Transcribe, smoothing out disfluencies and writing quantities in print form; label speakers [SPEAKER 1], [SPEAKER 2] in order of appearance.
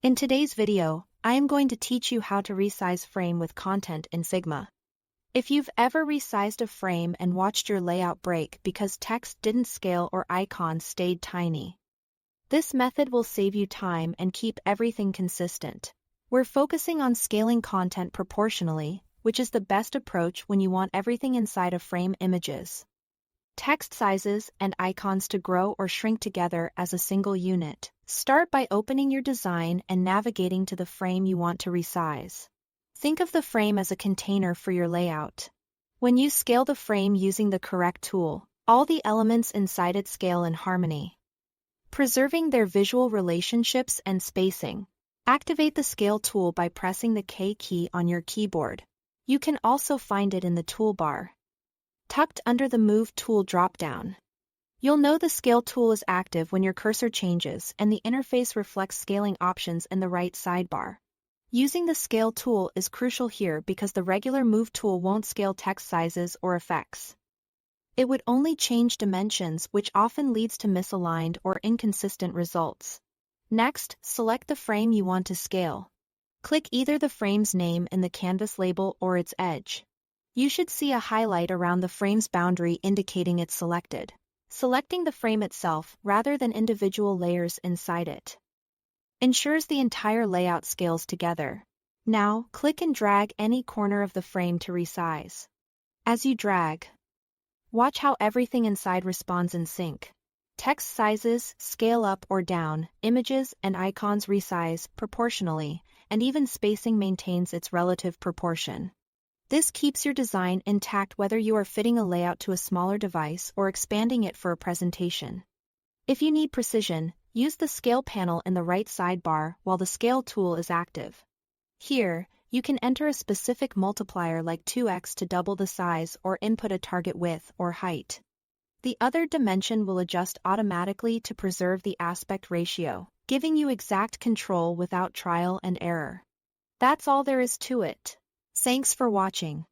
[SPEAKER 1] In today's video, I am going to teach you how to resize frame with content in Figma. If you've ever resized a frame and watched your layout break because text didn't scale or icons stayed tiny, this method will save you time and keep everything consistent. We're focusing on scaling content proportionally, which is the best approach when you want everything inside a frame images, text sizes, and icons to grow or shrink together as a single unit. Start by opening your design and navigating to the frame you want to resize. Think of the frame as a container for your layout. When you scale the frame using the correct tool, all the elements inside it scale in harmony, preserving their visual relationships and spacing. Activate the Scale tool by pressing the K key on your keyboard. You can also find it in the toolbar, tucked under the Move tool dropdown. You'll know the Scale tool is active when your cursor changes and the interface reflects scaling options in the right sidebar. Using the Scale tool is crucial here because the regular Move tool won't scale text sizes or effects. It would only change dimensions, which often leads to misaligned or inconsistent results. Next, select the frame you want to scale. Click either the frame's name in the canvas label or its edge. You should see a highlight around the frame's boundary indicating it's selected. Selecting the frame itself rather than individual layers inside it ensures the entire layout scales together. Now, click and drag any corner of the frame to resize. As you drag, watch how everything inside responds in sync. Text sizes scale up or down, images and icons resize proportionally, and even spacing maintains its relative proportion. This keeps your design intact whether you are fitting a layout to a smaller device or expanding it for a presentation. If you need precision, use the Scale panel in the right sidebar while the Scale tool is active. Here, you can enter a specific multiplier like 2x to double the size or input a target width or height. The other dimension will adjust automatically to preserve the aspect ratio, giving you exact control without trial and error. That's all there is to it. Thanks for watching.